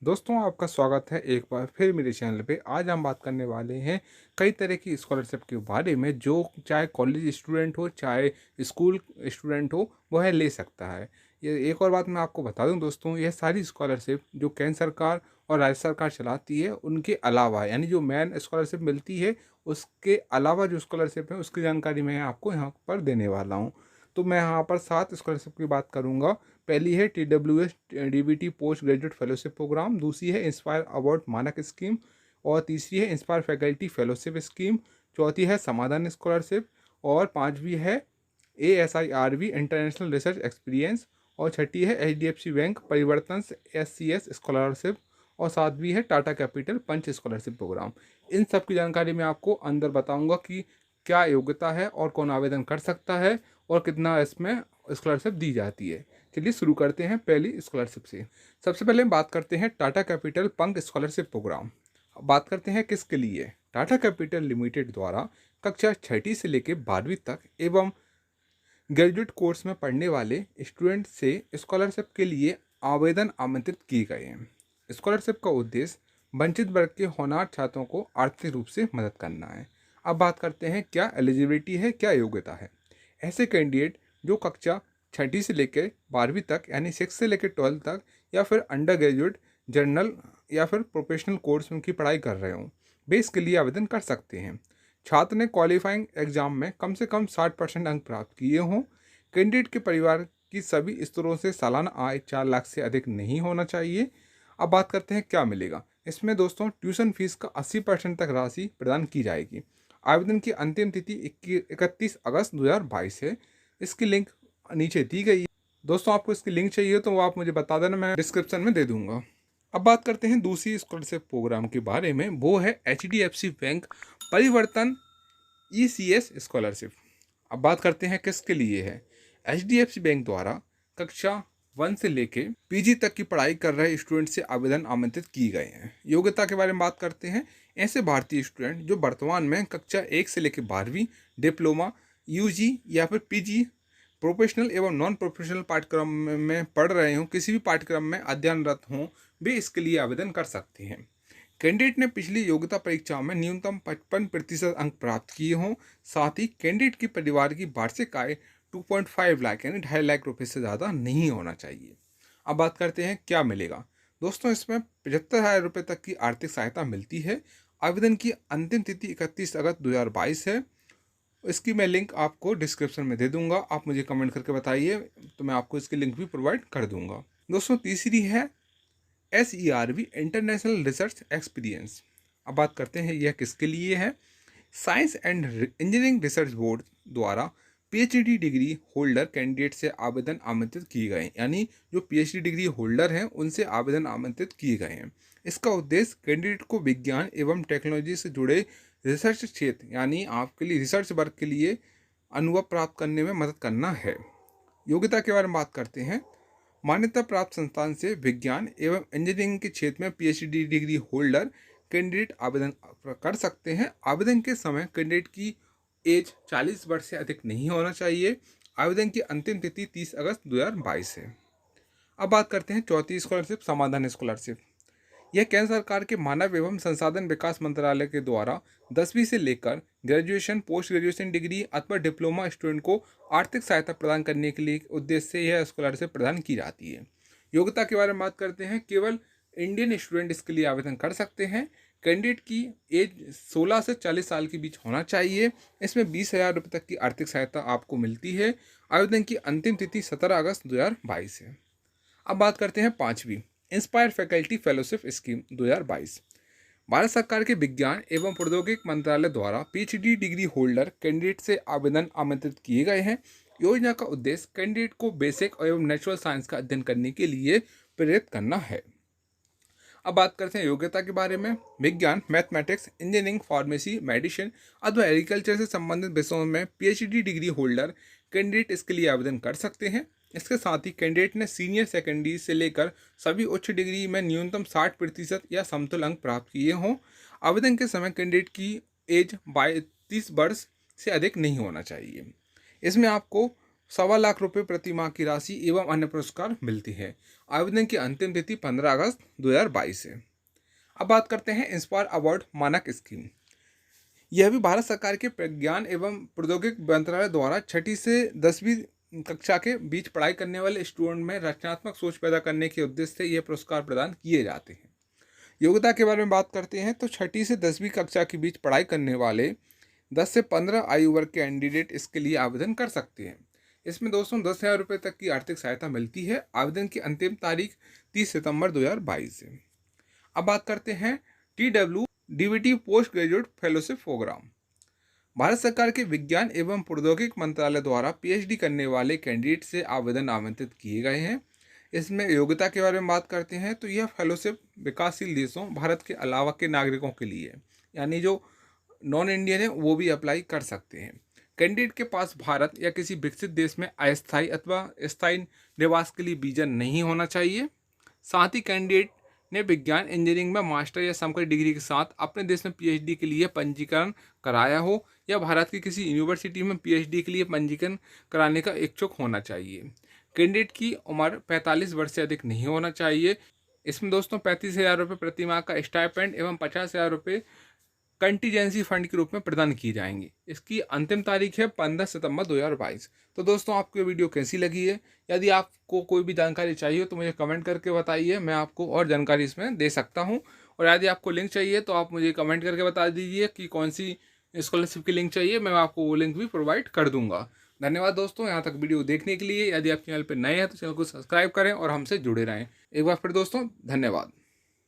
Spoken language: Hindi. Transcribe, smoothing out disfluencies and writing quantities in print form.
दोस्तों, आपका स्वागत है एक बार फिर मेरे चैनल पे। आज हम बात करने वाले हैं कई तरह की स्कॉलरशिप के बारे में, जो चाहे कॉलेज स्टूडेंट हो चाहे स्कूल स्टूडेंट हो वह ले सकता है। ये एक और बात मैं आपको बता दूं दोस्तों, यह सारी स्कॉलरशिप जो केंद्र सरकार और राज्य सरकार चलाती है उनके अलावा, यानी जो मेन स्कॉलरशिप मिलती है उसके अलावा जो स्कॉलरशिप है उसकी जानकारी मैं आपको यहाँ पर देने वाला हूँ। तो मैं यहाँ पर 7 स्कॉलरशिप की बात करूँगा। पहली है TWS DBT post graduate fellowship programme, दूसरी है इंस्पायर अवार्ड मानक स्कीम, और तीसरी है इंस्पायर फैकल्टी फेलोशिप स्कीम, चौथी है समाधान स्कॉलरशिप, और पांचवी है ASIRV इंटरनेशनल रिसर्च एक्सपीरियंस, और छठी है HDFC बैंक परिवर्तन SCS स्कॉलरशिप, और सातवीं है टाटा कैपिटल पंच स्कॉलरशिप प्रोग्राम। इन सब की जानकारी मैं आपको अंदर बताऊंगा कि क्या योग्यता है और कौन आवेदन कर सकता है और कितना इसमें स्कॉलरशिप दी जाती है। चलिए शुरू करते हैं पहली स्कॉलरशिप से। सबसे पहले हम बात करते हैं टाटा कैपिटल पंच स्कॉलरशिप प्रोग्राम। अब बात करते हैं किसके लिए। टाटा कैपिटल लिमिटेड द्वारा कक्षा छठी से लेकर 12वीं तक एवं ग्रेजुएट कोर्स में पढ़ने वाले स्टूडेंट से स्कॉलरशिप के लिए आवेदन आमंत्रित किए गए हैं। स्कॉलरशिप का उद्देश्य वंचित वर्ग के होनहार छात्रों को आर्थिक रूप से मदद करना है। अब बात करते हैं क्या एलिजिबिलिटी है, क्या योग्यता है। ऐसे कैंडिडेट जो कक्षा छठी से लेकर 12वीं तक यानी 6 से लेकर 12 तक या फिर अंडर ग्रेजुएट जर्नल या फिर प्रोफेशनल कोर्स में की पढ़ाई कर रहे हों, वे इसके लिए आवेदन कर सकते हैं। छात्र ने क्वालिफाइंग एग्जाम में कम से कम 60% अंक प्राप्त किए हों। कैंडिडेट के परिवार की सभी स्तरों से सालाना आय 4 लाख से अधिक नहीं होना चाहिए। अब बात करते हैं क्या मिलेगा। इसमें दोस्तों ट्यूशन फीस का 80% तक राशि प्रदान की जाएगी। आवेदन की अंतिम तिथि 31 अगस्त 2022 है। इसकी लिंक नीचे दी गई है। दोस्तों, आपको इसकी लिंक चाहिए तो वो आप मुझे बता देना, मैं डिस्क्रिप्शन में दे दूंगा। अब बात करते हैं दूसरी स्कॉलरशिप प्रोग्राम के बारे में, वो है HDFC बैंक परिवर्तन ECS स्कॉलरशिप। अब बात करते हैं किसके लिए है। HDFC बैंक द्वारा कक्षा 1 से लेके PG तक की पढ़ाई कर रहे स्टूडेंट से आवेदन आमंत्रित किए गए हैं। योग्यता के बारे में बात करते हैं। ऐसे भारतीय स्टूडेंट जो वर्तमान में कक्षा 1 से लेकर 12वीं डिप्लोमा, UG या फिर PG प्रोफेशनल एवं नॉन प्रोफेशनल पाठ्यक्रम में पढ़ रहे हों, किसी भी पाठ्यक्रम में अध्ययनरत हों, वे इसके लिए आवेदन कर सकते हैं। कैंडिडेट ने पिछली योग्यता परीक्षा में न्यूनतम 55% अंक प्राप्त किए हों। साथ ही कैंडिडेट की परिवार की वार्षिक आय 2.5 लाख यानी 2.5 लाख रुपए से ज़्यादा नहीं होना चाहिए। अब बात करते हैं क्या मिलेगा। दोस्तों, इसमें 75,000 रुपये तक की आर्थिक सहायता मिलती है। आवेदन की अंतिम तिथि 31 अगस्त 2022 है। इसकी मैं लिंक आपको डिस्क्रिप्शन में दे दूंगा, आप मुझे कमेंट करके बताइए तो मैं आपको इसकी लिंक भी प्रोवाइड कर दूंगा। दोस्तों, तीसरी है SERV इंटरनेशनल रिसर्च एक्सपीरियंस। अब बात करते हैं यह किसके लिए है। Science and engineering research board द्वारा PhD डिग्री होल्डर कैंडिडेट से आवेदन आमंत्रित किए गए हैं, यानी जो PhD डिग्री होल्डर हैं उनसे आवेदन आमंत्रित किए गए हैं। इसका उद्देश्य कैंडिडेट को विज्ञान एवं टेक्नोलॉजी से जुड़े रिसर्च क्षेत्र यानी आपके लिए रिसर्च वर्क के लिए अनुभव प्राप्त करने में मदद करना है। योग्यता के बारे में बात करते हैं। मान्यता प्राप्त संस्थान से विज्ञान एवं इंजीनियरिंग के क्षेत्र में PhD डिग्री होल्डर कैंडिडेट आवेदन कर सकते हैं। आवेदन के समय कैंडिडेट की एज 40 वर्ष से अधिक नहीं होना चाहिए। आवेदन की अंतिम तिथि 30 अगस्त 2022 है। अब बात करते हैं चौथी स्कॉलरशिप, समाधान स्कॉलरशिप। यह केंद्र सरकार के मानव एवं संसाधन विकास मंत्रालय के द्वारा 10वीं से लेकर ग्रेजुएशन, पोस्ट ग्रेजुएशन डिग्री अथवा डिप्लोमा स्टूडेंट को आर्थिक सहायता प्रदान करने के लिए उद्देश्य से यह स्कॉलरशिप प्रदान की जाती है। योग्यता के बारे में बात करते हैं। केवल इंडियन स्टूडेंट इसके लिए आवेदन कर सकते हैं। कैंडिडेट की एज 16 से 40 साल के बीच होना चाहिए। इसमें 20,000 रुपये तक की आर्थिक सहायता आपको मिलती है। आवेदन की अंतिम तिथि 17 अगस्त 2022 है। अब बात करते हैं पांचवी, inspire faculty fellowship scheme 2022। Bharat सरकार के विज्ञान एवं प्रौद्योगिकी मंत्रालय द्वारा PhD डिग्री होल्डर कैंडिडेट से आवेदन आमंत्रित किए गए हैं। योजना का उद्देश्य कैंडिडेट को बेसिक एवं नेचुरल साइंस का अध्ययन करने के लिए प्रेरित करना है। अब बात करते हैं योग्यता के बारे में। विज्ञान, मैथमेटिक्स, इंजीनियरिंग, फार्मेसी, मेडिसिन अथवा एग्रीकल्चर से संबंधित विषयों में PhD डिग्री होल्डर कैंडिडेट इसके लिए आवेदन कर सकते हैं। इसके साथ ही कैंडिडेट ने सीनियर सेकेंडरी से लेकर सभी उच्च डिग्री में न्यूनतम 60% या समतुल्य अंक प्राप्त किए हों। आवेदन के समय कैंडिडेट की एज 32 वर्ष से अधिक नहीं होना चाहिए। इसमें आपको ₹1.25 लाख प्रति माह की राशि एवं अन्य पुरस्कार मिलती है। आवेदन की अंतिम तिथि 15 अगस्त 2022 है। अब बात करते हैं इंस्पायर अवार्ड मानक स्कीम। यह भी भारत सरकार के विज्ञान एवं प्रौद्योगिकी मंत्रालय द्वारा 6ठी से 10वीं कक्षा के बीच पढ़ाई करने वाले स्टूडेंट में रचनात्मक सोच पैदा करने के उद्देश्य से यह पुरस्कार प्रदान किए जाते हैं। योग्यता के बारे में बात करते हैं तो 6ठी से 10वीं कक्षा के बीच पढ़ाई करने वाले 10 से 15 आयु वर्ग के कैंडिडेट इसके लिए आवेदन कर सकते हैं। इसमें दोस्तों 10,000 रुपये तक की आर्थिक सहायता मिलती है। आवेदन की अंतिम तारीख 30 सितंबर 2022 है। अब बात करते हैं TW DVT post graduate fellowship programme. Bharat सरकार के विज्ञान एवं प्रौद्योगिकी मंत्रालय द्वारा PhD करने वाले कैंडिडेट से आवेदन आमंत्रित किए गए हैं। इसमें योग्यता के बारे में बात करते हैं तो यह फेलोशिप विकासशील देशों भारत के अलावा के नागरिकों के लिए है, यानी जो नॉन इंडियन है वो भी अप्लाई कर सकते हैं। कैंडिडेट के पास भारत या किसी विकसित देश में अस्थायी अथवा स्थायी निवास के लिए वीजा नहीं होना चाहिए। साथ ही कैंडिडेट ने विज्ञान इंजीनियरिंग में मास्टर या समकक्ष डिग्री के साथ अपने देश में PhD के लिए पंजीकरण कराया हो या भारत की किसी यूनिवर्सिटी में PhD के लिए पंजीकरण कराने का इच्छुक होना चाहिए। कैंडिडेट की उम्र 45 वर्ष से अधिक नहीं होना चाहिए। इसमें दोस्तों 35,000 रुपये प्रति माह का स्टाइपेंड एवं 50,000 रुपये कंटीजेंसी फंड के रूप में प्रदान किए जाएंगे। इसकी अंतिम तारीख है 15 सितंबर 2022। तो दोस्तों आपको ये वीडियो कैसी लगी है? यदि आपको कोई भी जानकारी चाहिए तो मुझे कमेंट करके बताइए, मैं आपको और जानकारी इसमें दे सकता हूँ। और यदि आपको लिंक चाहिए तो आप मुझे कमेंट करके बता दीजिए कि कौन सी स्कॉलरशिप की लिंक चाहिए, मैं आपको वो लिंक भी प्रोवाइड कर दूंगा। धन्यवाद दोस्तों यहाँ तक वीडियो देखने के लिए। यदि आप चैनल पर नए हैं तो चैनल को सब्सक्राइब करें और हमसे जुड़े रहें। एक बार फिर दोस्तों धन्यवाद।